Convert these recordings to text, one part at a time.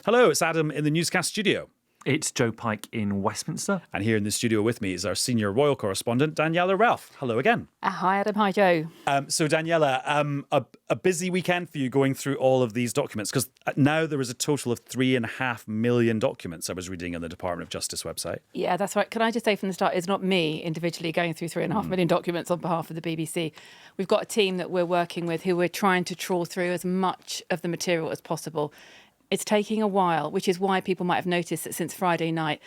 Hello, it's Adam in the Newscast studio. It's Joe Pike in Westminster. And here in the studio with me is our senior royal correspondent, Daniela Ralph. Hello again. Hi, Adam. Hi, Joe. So, Daniela, a busy weekend for you going through all of these documents, because now there is a total of 3.5 million documents I was reading on the Department of Justice website. Yeah, that's right. Can I just say from the start, it's not me individually going through 3.5 million documents on behalf of the BBC. We've got a team that we're working with who we're trying to trawl through as much of the material as possible. It's taking a while, which is why people might have noticed that since Friday night,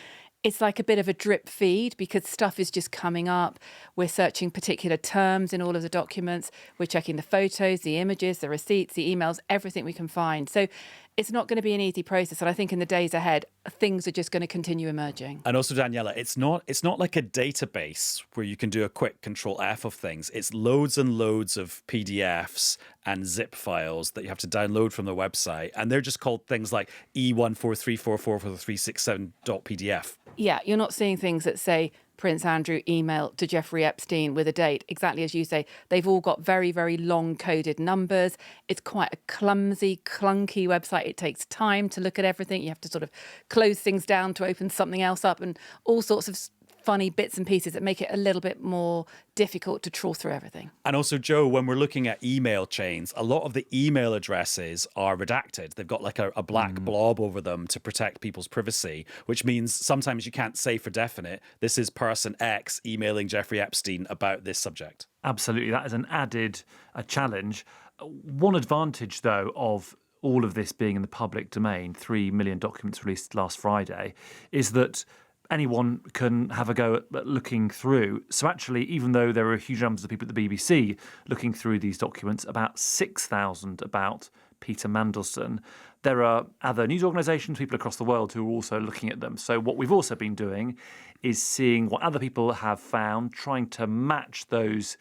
it's like a bit of a drip feed because stuff is just coming up. We're searching particular terms in all of the documents. We're checking the photos, the images, the receipts, the emails, everything we can find. So it's not going to be an easy process. And I think in the days ahead, things are just going to continue emerging. And also, Daniela, it's not like a database where you can do a quick Control F of things. It's loads and loads of PDFs and zip files that you have to download from the website. And they're just called things like E143444367.pdf. Yeah, you're not seeing things that say Prince Andrew email to Jeffrey Epstein with a date. Exactly as you say, they've all got very, very long coded numbers. It's quite a clumsy, clunky website. It takes time to look at everything. You have to sort of close things down to open something else up and all sorts of funny bits and pieces that make it a little bit more difficult to trawl through everything. And also, Joe, when we're looking at email chains, a lot of the email addresses are redacted. They've got like a black blob over them to protect people's privacy, which means sometimes you can't say for definite, this is person X emailing Jeffrey Epstein about this subject. Absolutely. That is an added challenge. One advantage, though, of all of this being in the public domain, 3 million documents released last Friday, is that anyone can have a go at looking through. So actually, even though there are huge numbers of people at the BBC looking through these documents, about 6,000 about Peter Mandelson, there are other news organisations, people across the world who are also looking at them. So what we've also been doing is seeing what other people have found, trying to match those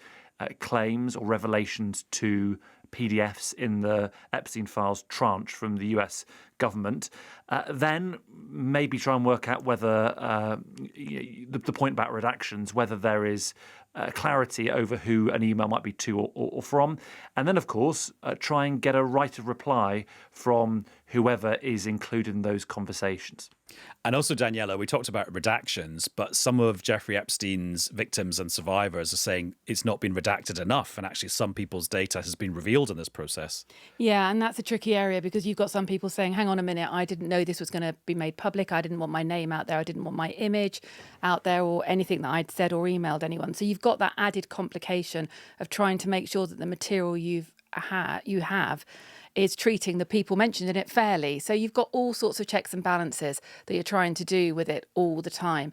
claims or revelations to PDFs in the Epstein files tranche from the US government, then maybe try and work out whether the point about redactions, whether there is clarity over who an email might be to or from. And then, of course, try and get a right of reply from whoever is included in those conversations. And also, Daniela, we talked about redactions, but some of Jeffrey Epstein's victims and survivors are saying it's not been redacted enough. And actually, some people's data has been revealed in this process. Yeah, and that's a tricky area because you've got some people saying, hang on a minute, I didn't know this was going to be made public. I didn't want my name out there. I didn't want my image out there or anything that I'd said or emailed anyone. So you've got that added complication of trying to make sure that the material you have is treating the people mentioned in it fairly. So you've got all sorts of checks and balances that you're trying to do with it all the time.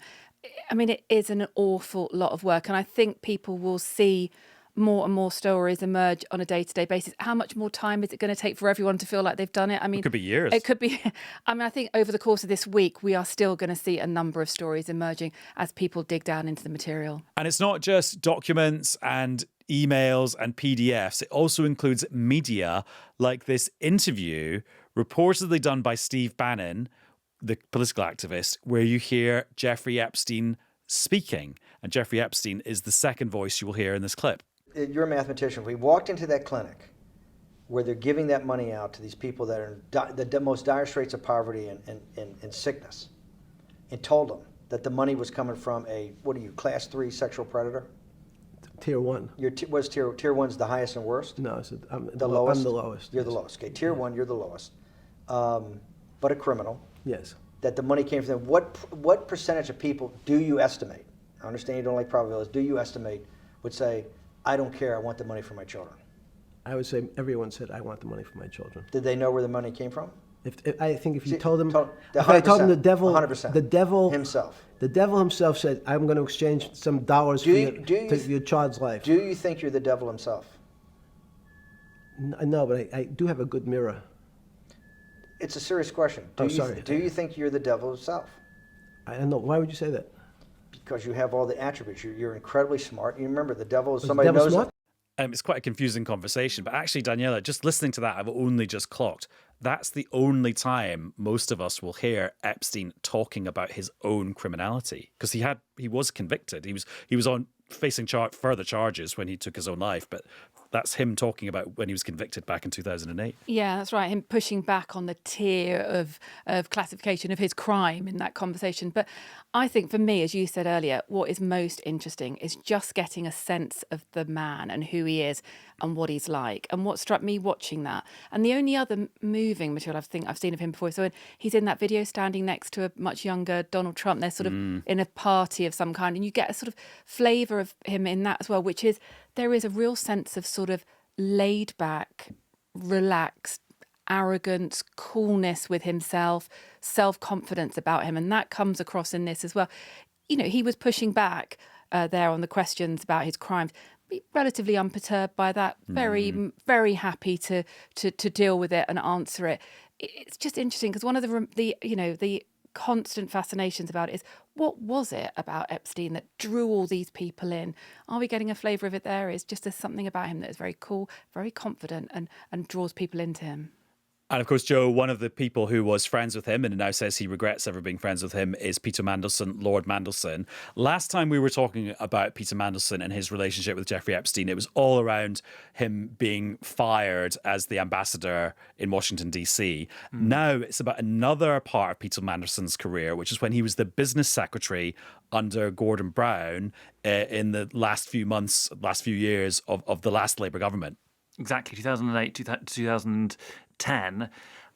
I mean, it is an awful lot of work. And I think people will see more and more stories emerge on a day-to-day basis. How much more time is it going to take for everyone to feel like they've done it? I mean, it could be years. It could be. I mean, I think over the course of this week, we are still going to see a number of stories emerging as people dig down into the material. And it's not just documents and emails and PDFs. It also includes media like this interview reportedly done by Steve Bannon, the political activist, where you hear Jeffrey Epstein speaking. And Jeffrey Epstein is the second voice you will hear in this clip. You're a mathematician. We walked into that clinic where they're giving that money out to these people that are in the most dire straits of poverty and sickness, and told them that the money was coming from a, what are you, class 3 sexual predator? Tier 1. What's tier 1's the highest and worst? No, so the lowest? I'm the lowest. You're the lowest. Okay, tier 1, you're the lowest. But a criminal. Yes. That the money came from them. What percentage of people do you estimate? I understand you don't like probabilities. Do you estimate would say, I don't care, I want the money for my children? I would say everyone said, I want the money for my children. Did they know where the money came from? I think if you told them, if I told them the devil, 100%. the devil himself. The devil himself said, I'm going to exchange some dollars for your child's life. Do you think you're the devil himself? No, but I do have a good mirror. It's a serious question. Do you think you're the devil himself? I don't know. Why would you say that? Because you have all the attributes. You're incredibly smart. You remember, the devil is somebody who knows it. It's quite a confusing conversation. But actually, Daniela, just listening to that, I've only just clocked. That's the only time most of us will hear Epstein talking about his own criminality, because he was convicted. He was on facing further charges when he took his own life. But That's him talking about when he was convicted back in 2008. Yeah, that's right. Him pushing back on the tier of classification of his crime in that conversation. But I think for me, as you said earlier, what is most interesting is just getting a sense of the man and who he is and what he's like. And what struck me watching that, and the only other moving material I've seen of him before, so he's in that video standing next to a much younger Donald Trump. They're sort of in a party of some kind, and you get a sort of flavour of him in that as well, which is there is a real sense of sort of laid back, relaxed, arrogance, coolness with himself, self-confidence about him. And that comes across in this as well. You know, he was pushing back there on the questions about his crimes, relatively unperturbed by that, very, very happy to deal with it and answer it. It's just interesting because one of the constant fascinations about it is, what was it about Epstein that drew all these people in? Are we getting a flavour of it there? Is just there's something about him that is very cool, very confident and draws people into him. And of course, Joe, one of the people who was friends with him and now says he regrets ever being friends with him is Peter Mandelson, Lord Mandelson. Last time we were talking about Peter Mandelson and his relationship with Jeffrey Epstein, it was all around him being fired as the ambassador in Washington, D.C. Now it's about another part of Peter Mandelson's career, which is when he was the business secretary under Gordon Brown in the last few years of the last Labour government. Exactly, 2008, 2010.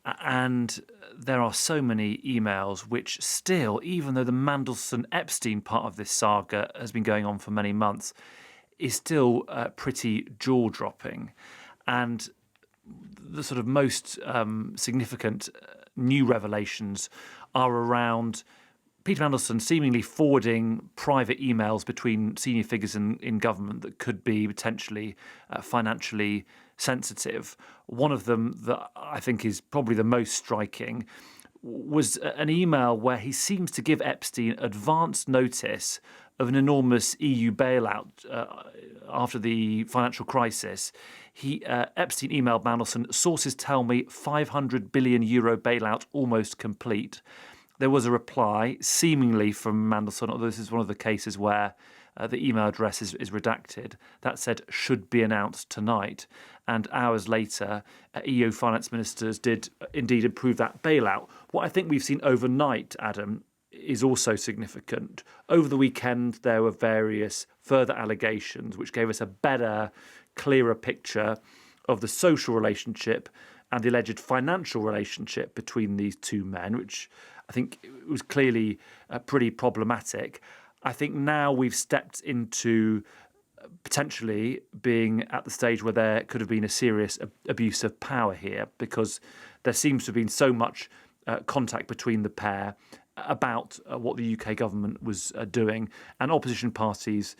And there are so many emails which still, even though the Mandelson-Epstein part of this saga has been going on for many months, is still pretty jaw-dropping. And the sort of most significant new revelations are around Peter Mandelson seemingly forwarding private emails between senior figures in government that could be potentially financially sensitive. One of them that I think is probably the most striking was an email where he seems to give Epstein advance notice of an enormous EU bailout after the financial crisis. Epstein emailed Mandelson, "Sources tell me €500 billion bailout almost complete." There was a reply, seemingly from Mandelson, although this is one of the cases where the email address is redacted, that said, "should be announced tonight." And hours later, EU finance ministers did indeed approve that bailout. What I think we've seen overnight, Adam, is also significant. Over the weekend, there were various further allegations which gave us a better, clearer picture of the social relationship and the alleged financial relationship between these two men, which I think was clearly pretty problematic. I think now we've stepped into potentially being at the stage where there could have been a serious abuse of power here, because there seems to have been so much contact between the pair about what the UK government was doing, and opposition parties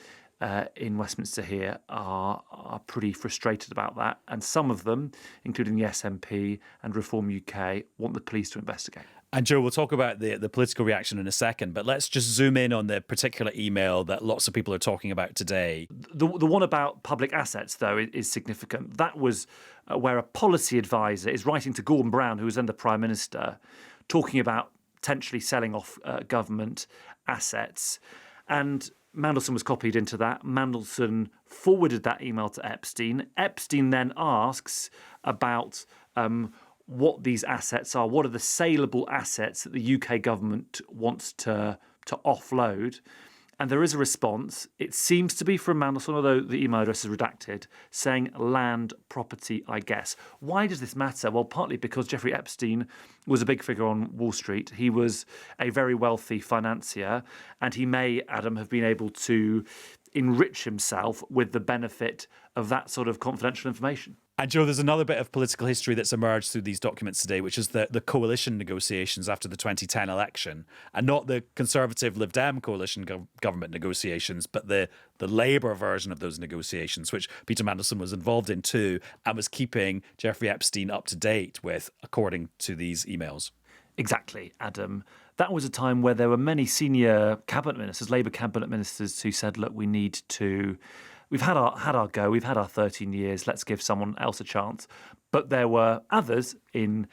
in Westminster here are pretty frustrated about that. And some of them, including the SNP and Reform UK, want the police to investigate. And Joe, we'll talk about the political reaction in a second, but let's just zoom in on the particular email that lots of people are talking about today. The one about public assets, though, is significant. That was where a policy advisor is writing to Gordon Brown, who was then the Prime Minister, talking about potentially selling off government assets. And Mandelson was copied into that. Mandelson forwarded that email to Epstein. Epstein then asks about what these assets are. What are the saleable assets that the UK government wants to offload? And there is a response. It seems to be from Mandelson, although the email address is redacted, saying land property, I guess. Why does this matter? Well, partly because Jeffrey Epstein was a big figure on Wall Street. He was a very wealthy financier, and he may, Adam, have been able to enrich himself with the benefit of that sort of confidential information. And Joe, there's another bit of political history that's emerged through these documents today, which is the coalition negotiations after the 2010 election, and not the Conservative Lib Dem coalition government negotiations, but the Labour version of those negotiations, which Peter Mandelson was involved in too, and was keeping Jeffrey Epstein up to date with, according to these emails. Exactly, Adam. That was a time where there were many senior cabinet ministers, Labour cabinet ministers, who said, look, we've had our go, we've had our 13 years, let's give someone else a chance. But there were others in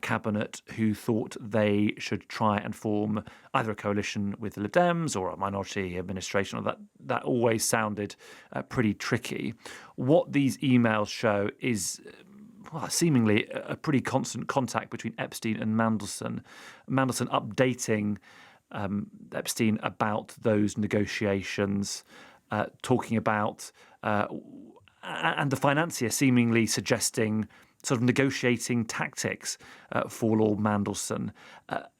cabinet who thought they should try and form either a coalition with the Lib Dems or a minority administration. Or that always sounded pretty tricky. What these emails show is seemingly a pretty constant contact between Epstein and Mandelson. Mandelson updating Epstein about those negotiations, talking about, and the financier seemingly suggesting sort of negotiating tactics for Lord Mandelson.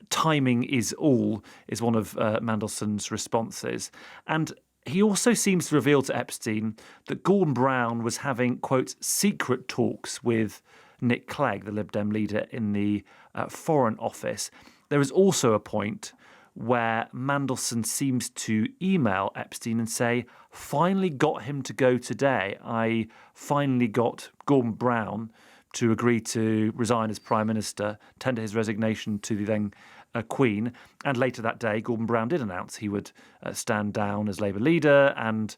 Timing is all, is one of Mandelson's responses. And he also seems to reveal to Epstein that Gordon Brown was having, quote, secret talks with Nick Clegg, the Lib Dem leader, in the Foreign Office. There is also a point where Mandelson seems to email Epstein and say, finally got him to go today. I finally got Gordon Brown to agree to resign as Prime Minister, tender his resignation to the then Queen. And later that day, Gordon Brown did announce he would stand down as Labour leader and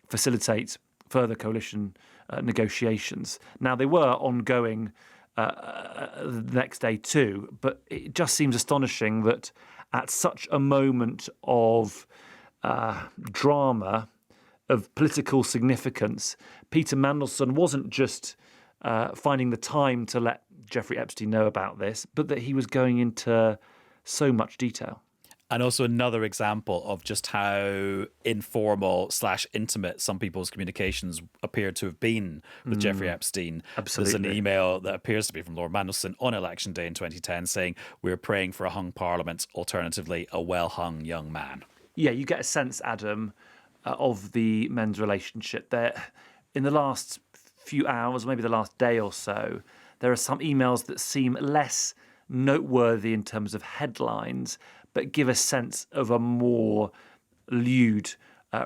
facilitate further coalition negotiations. Now, they were ongoing the next day too, but it just seems astonishing that at such a moment of drama, of political significance, Peter Mandelson wasn't just finding the time to let Jeffrey Epstein know about this, but that he was going into so much detail. And also another example of just how informal / intimate some people's communications appear to have been with Jeffrey Epstein. Absolutely. There's an email that appears to be from Lord Mandelson on election day in 2010 saying, we're praying for a hung parliament, alternatively, a well-hung young man. Yeah, you get a sense, Adam, of the men's relationship. In the last few hours, maybe the last day or so, there are some emails that seem less noteworthy in terms of headlines, but give a sense of a more lewd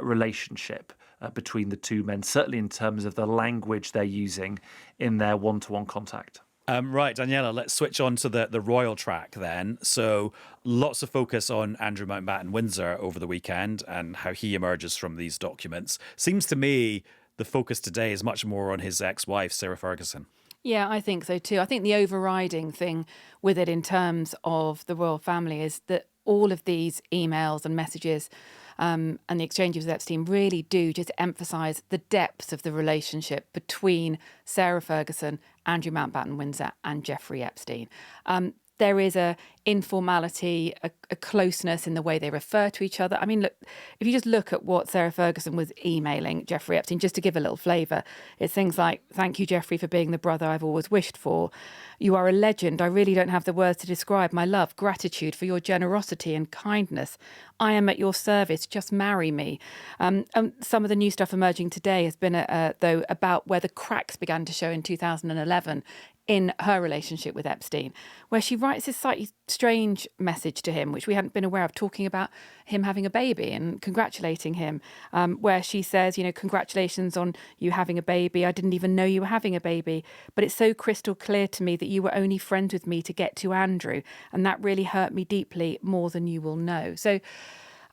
relationship between the two men, certainly in terms of the language they're using in their one-to-one contact. Right, Daniela, let's switch on to the royal track then. So lots of focus on Andrew Mountbatten-Windsor over the weekend and how he emerges from these documents. Seems to me the focus today is much more on his ex-wife, Sarah Ferguson. Yeah, I think so too. I think the overriding thing with it in terms of the royal family is that all of these emails and messages and the exchanges with Epstein really do just emphasise the depths of the relationship between Sarah Ferguson, Andrew Mountbatten-Windsor and Jeffrey Epstein. There is a informality, a closeness in the way they refer to each other. I mean, look, if you just look at what Sarah Ferguson was emailing Jeffrey Epstein, just to give a little flavour, it's things like, thank you, Jeffrey, for being the brother I've always wished for. You are a legend. I really don't have the words to describe my love, gratitude for your generosity and kindness. I am at your service. Just marry me. Some of the new stuff emerging today has been, though, about where the cracks began to show in 2011 in her relationship with Epstein, where she writes this slightly strange message to him, which we hadn't been aware of, talking about him having a baby and congratulating him, where she says, congratulations on you having a baby. I didn't even know you were having a baby, but it's so crystal clear to me that you were only friends with me to get to Andrew, and that really hurt me deeply, more than you will know. So,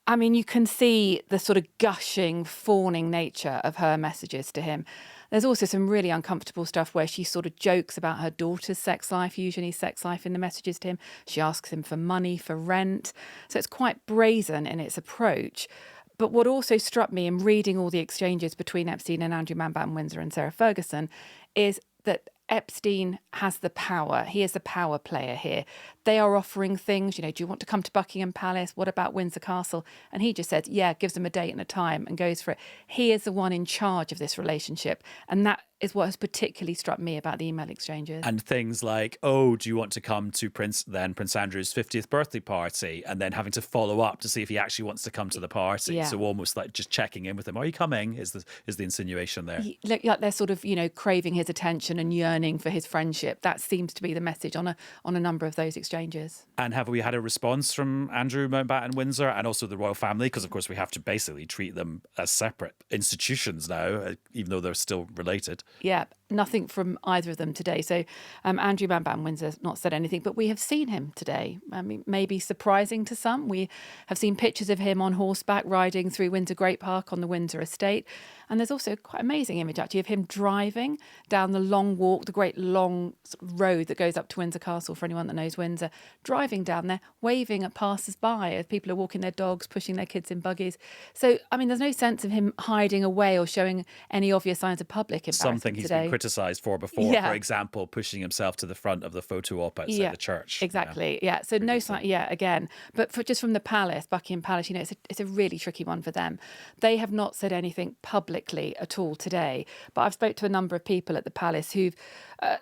I mean, you can see the sort of gushing, fawning nature of her messages to him. There's also some really uncomfortable stuff where she sort of jokes about her daughter's sex life, usually sex life in the messages to him. She asks him for money, for rent. So it's quite brazen in its approach. But what also struck me in reading all the exchanges between Epstein and Andrew Mountbatten-Windsor and Sarah Ferguson is that Epstein has the power. He is the power player here. They are offering things, do you want to come to Buckingham Palace? What about Windsor Castle? And he just says, yeah, gives them a date and a time and goes for it. He is the one in charge of this relationship. And that is what has particularly struck me about the email exchanges. And things like, do you want to come to Prince Andrew's 50th birthday party? And then having to follow up to see if he actually wants to come to the party. Yeah. So almost like just checking in with him. Are you coming? Is the insinuation there? Like they're sort of, craving his attention and yearning for his friendship. That seems to be the message on a number of those exchanges. exchanges. And have we had a response from Andrew Mountbatten-Windsor and also the royal family? Because, of course, we have to basically treat them as separate institutions now, even though they're still related. Yeah, nothing from either of them today. So Andrew Mountbatten-Windsor has not said anything, but we have seen him today. I mean, maybe surprising to some. We have seen pictures of him on horseback riding through Windsor Great Park on the Windsor estate. And there's also quite amazing image, actually, of him driving down the long walk, the great long road that goes up to Windsor Castle, for anyone that knows Windsor, driving down there, waving at passers-by as people are walking their dogs, pushing their kids in buggies. So, I mean, there's no sense of him hiding away or showing any obvious signs of public embarrassment Something he's today. been criticised for before, for example, pushing himself to the front of the photo op outside the church. Exactly, so no sign, again. But just from the palace, Buckingham Palace, it's a really tricky one for them. They have not said anything publicly at all today, but I've spoke to a number of people at the palace who've,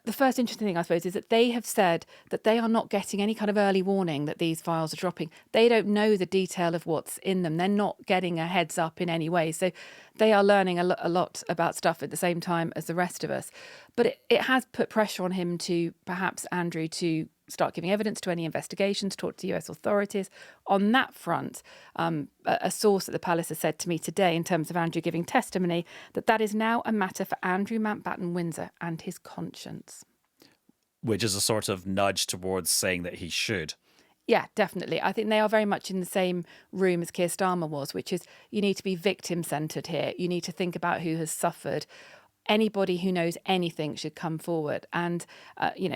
the first interesting thing, I suppose, is that they have said that they are not getting any kind of early warning that these files are dropping. They don't know the detail of what's in them. They're not getting a heads up in any way. So they are learning a lot about stuff at the same time as the rest of us. But it has put pressure on him to, perhaps Andrew, to start giving evidence to any investigations, talk to US authorities. On that front, a source at the palace has said to me today, in terms of Andrew giving testimony, that is now a matter for Andrew Mountbatten-Windsor and his conscience. Which is a sort of nudge towards saying that he should. Yeah, definitely. I think they are very much in the same room as Keir Starmer was, which is you need to be victim-centred here. You need to think about who has suffered. Anybody who knows anything should come forward. And,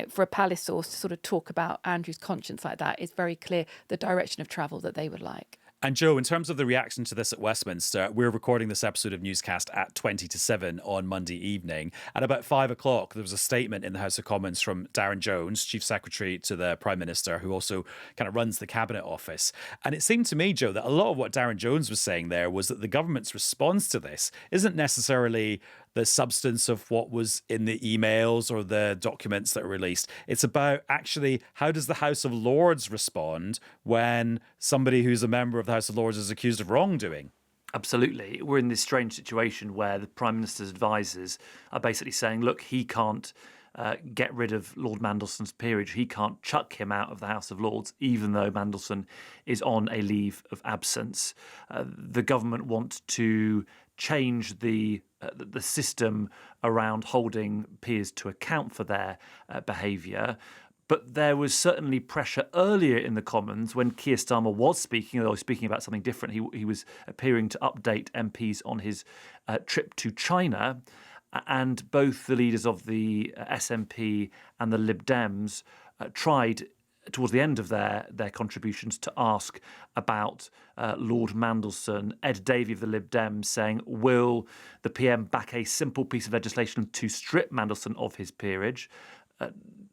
for a palace source to sort of talk about Andrew's conscience like that is very clear the direction of travel that they would like. And Joe, in terms of the reaction to this at Westminster, we're recording this episode of Newscast at 20 to 7 on Monday evening. At about 5 o'clock, there was a statement in the House of Commons from Darren Jones, Chief Secretary to the Prime Minister, who also kind of runs the Cabinet Office. And it seemed to me, Joe, that a lot of what Darren Jones was saying there was that the government's response to this isn't necessarily the substance of what was in the emails or the documents that are released. It's about actually how does the House of Lords respond when somebody who's a member of the House of Lords is accused of wrongdoing? Absolutely. We're in this strange situation where the Prime Minister's advisors are basically saying, look, he can't get rid of Lord Mandelson's peerage. He can't chuck him out of the House of Lords, even though Mandelson is on a leave of absence. The government want to change the system around holding peers to account for their behaviour. But there was certainly pressure earlier in the Commons when Keir Starmer was speaking, although speaking about something different. He was appearing to update MPs on his trip to China. And both the leaders of the SNP and the Lib Dems tried towards the end of their contributions to ask about Lord Mandelson. Ed Davey of the Lib Dems saying, will the PM back a simple piece of legislation to strip Mandelson of his peerage?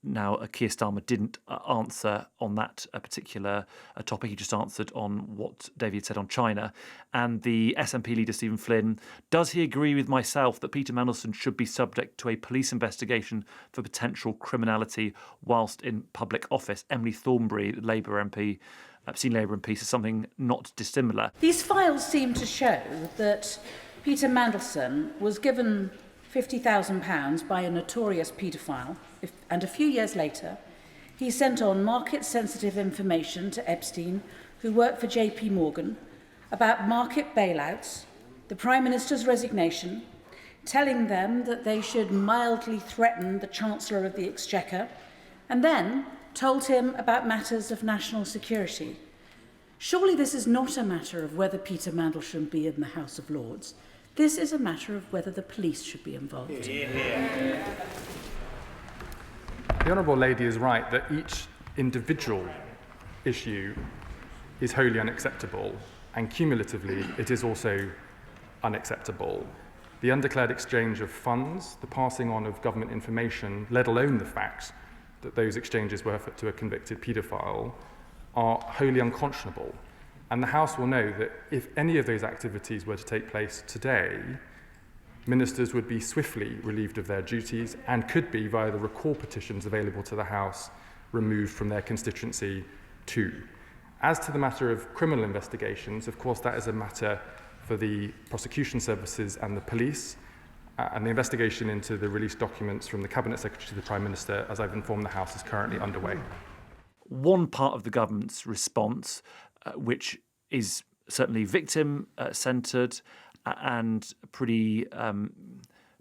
Now, Keir Starmer didn't answer on that particular topic. He just answered on what Davey had said on China. And the SNP leader, Stephen Flynn, does he agree with myself that Peter Mandelson should be subject to a police investigation for potential criminality whilst in public office? Emily Thornberry, Labour MP, senior Labour MP, says something not dissimilar. These files seem to show that Peter Mandelson was given £50,000 by a notorious paedophile, and a few years later, he sent on market-sensitive information to Epstein, who worked for JP Morgan, about market bailouts, the Prime Minister's resignation, telling them that they should mildly threaten the Chancellor of the Exchequer, and then told him about matters of national security. Surely this is not a matter of whether Peter Mandelson be in the House of Lords. This is a matter of whether the police should be involved. The Honourable Lady is right that each individual issue is wholly unacceptable, and cumulatively it is also unacceptable. The undeclared exchange of funds, the passing on of government information, let alone the fact that those exchanges were to a convicted paedophile, are wholly unconscionable. And the House will know that if any of those activities were to take place today, ministers would be swiftly relieved of their duties and could be, via the recall petitions available to the House, removed from their constituency too. As to the matter of criminal investigations, of course, that is a matter for the prosecution services and the police, and the investigation into the released documents from the Cabinet Secretary to the Prime Minister, as I've informed the House, is currently underway. one part of the government's response, which is certainly victim-centred and pretty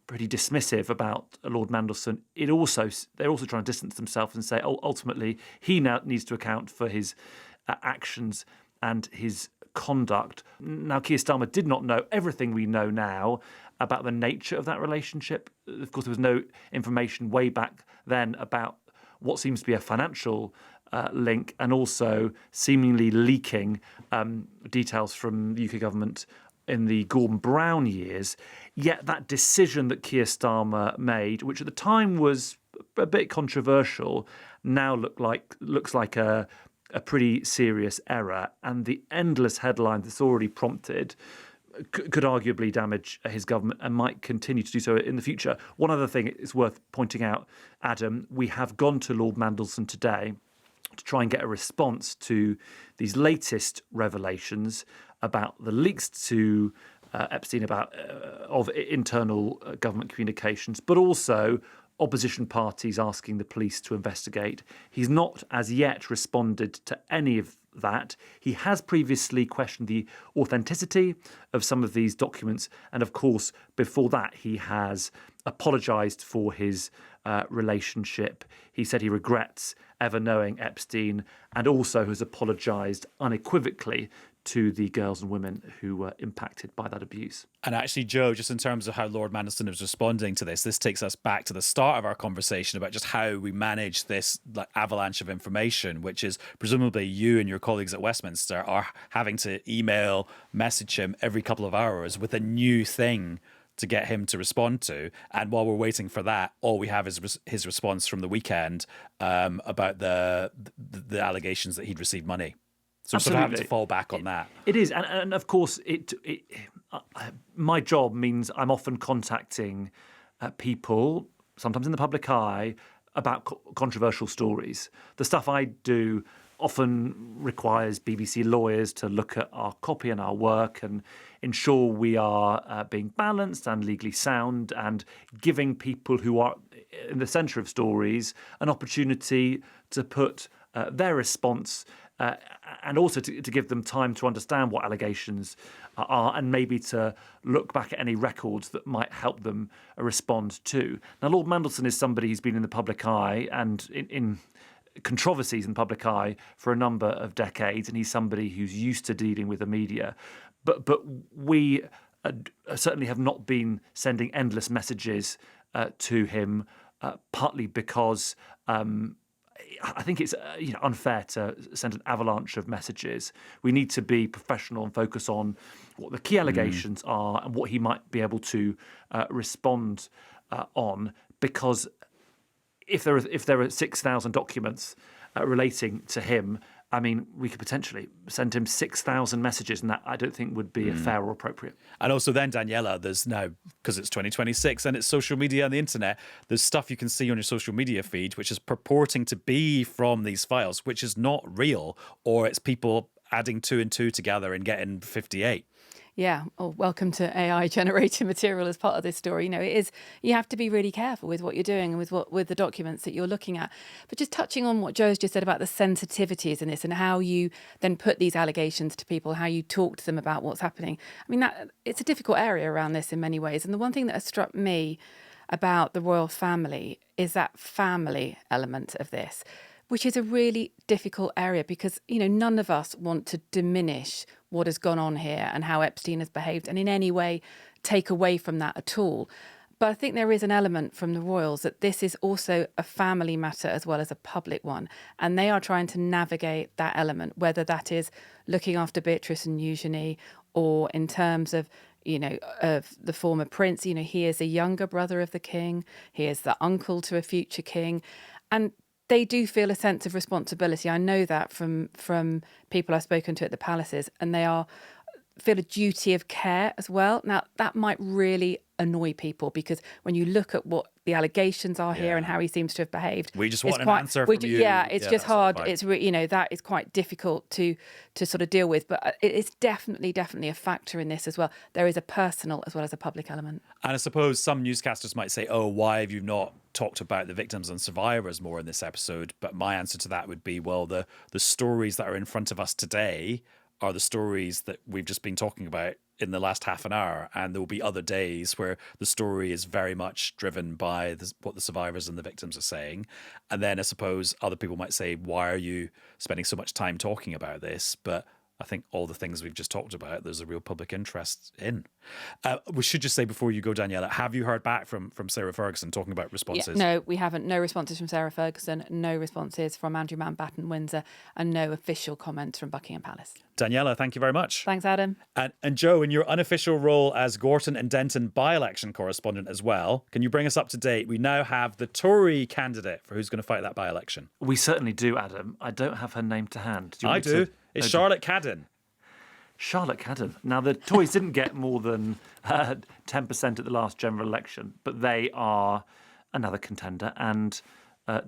dismissive about Lord Mandelson. They're also trying to distance themselves and say, ultimately, he now needs to account for his actions and his conduct. Now, Keir Starmer did not know everything we know now about the nature of that relationship. Of course, there was no information way back then about what seems to be a financial link, and also seemingly leaking details from the UK government in the Gordon Brown years. Yet that decision that Keir Starmer made, which at the time was a bit controversial, now looks like a pretty serious error, and the endless headlines it's already prompted could arguably damage his government and might continue to do so in the future. One other thing is worth pointing out, Adam, we have gone to Lord Mandelson today to try and get a response to these latest revelations about the leaks to Epstein of internal government communications, but also opposition parties asking the police to investigate. He's not as yet responded to any of that. He has previously questioned the authenticity of some of these documents. And of course, before that, he has apologised for his relationship. He said he regrets ever knowing Epstein, and also has apologised unequivocally to the girls and women who were impacted by that abuse. And actually, Joe, just in terms of how Lord Mandelson is responding to this takes us back to the start of our conversation about just how we manage this avalanche of information, which is presumably you and your colleagues at Westminster are having to email, message him every couple of hours with a new thing to get him to respond to. And while we're waiting for that, all we have is his response from the weekend about the allegations that he'd received money. So we're sort of having to fall back on that. It is. And of course, my job means I'm often contacting people, sometimes in the public eye, about controversial stories. The stuff I do often requires BBC lawyers to look at our copy and our work and ensure we are being balanced and legally sound, and giving people who are in the centre of stories an opportunity to put their response and also to give them time to understand what allegations are, and maybe to look back at any records that might help them respond to. Now, Lord Mandelson is somebody who's been in the public eye and in controversies in the public eye for a number of decades, and he's somebody who's used to dealing with the media. But we certainly have not been sending endless messages to him, partly because I think it's unfair to send an avalanche of messages. We need to be professional and focus on what the key allegations are and what he might be able to respond on. Because if there are 6,000 documents relating to him, I mean, we could potentially send him 6,000 messages, and that I don't think would be fair or appropriate. And also then, Daniela, there's now, because it's 2026 and it's social media and the internet, there's stuff you can see on your social media feed which is purporting to be from these files, which is not real, or it's people adding 2 and 2 together and getting 58. Yeah, welcome to AI generated material as part of this story. You have to be really careful with what you're doing and with the documents that you're looking at. But just touching on what Joe's just said about the sensitivities in this and how you then put these allegations to people, how you talk to them about what's happening. I mean, it's a difficult area around this in many ways. And the one thing that has struck me about the royal family is that family element of this, which is a really difficult area because, none of us want to diminish what has gone on here and how Epstein has behaved and in any way take away from that at all. But I think there is an element from the royals that this is also a family matter as well as a public one. And they are trying to navigate that element, whether that is looking after Beatrice and Eugenie or in terms of, of the former prince. He is a younger brother of the king. He is the uncle to a future king. And they do feel a sense of responsibility. I know that from people I've spoken to at the palaces, and they are feel a duty of care as well. Now, that might really annoy people because when you look at what the allegations are here and how he seems to have behaved, we just want an answer from you. Yeah, it's just hard. It's that is quite difficult to sort of deal with. But it's definitely a factor in this as well. There is a personal as well as a public element. And I suppose some newscasters might say, "Oh, why have you not talked about the victims and survivors more in this episode?" But my answer to that would be, well, the stories that are in front of us today are the stories that we've just been talking about in the last half an hour, and there will be other days where the story is very much driven by what the survivors and the victims are saying. And then I suppose other people might say, why are you spending so much time talking about this? But I think all the things we've just talked about, there's a real public interest in. We should just say before you go, Daniela, have you heard back from Sarah Ferguson talking about responses? Yeah, no, we haven't. No responses from Sarah Ferguson, no responses from Andrew Mountbatten-Windsor, and no official comments from Buckingham Palace. Daniela, thank you very much. Thanks, Adam. And Joe, in your unofficial role as Gorton and Denton by-election correspondent as well, can you bring us up to date? We now have the Tory candidate for who's going to fight that by-election. We certainly do, Adam. I don't have her name to hand. I do. It's Charlotte Cadden. Charlotte Cadden. Now, the Tories didn't get more than 10% at the last general election, but they are another contender. And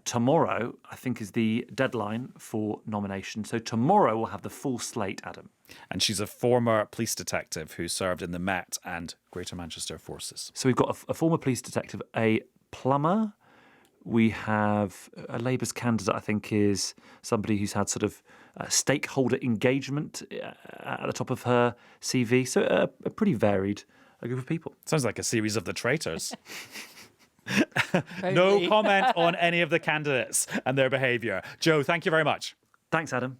tomorrow, I think, is the deadline for nomination. So tomorrow we'll have the full slate, Adam. And she's a former police detective who served in the Met and Greater Manchester forces. So we've got a former police detective, a plumber. We have a Labour's candidate, I think, is somebody who's had sort of stakeholder engagement at the top of her CV. So a pretty varied group of people. Sounds like a series of the traitors. No comment on any of the candidates and their behaviour. Joe, thank you very much. Thanks, Adam.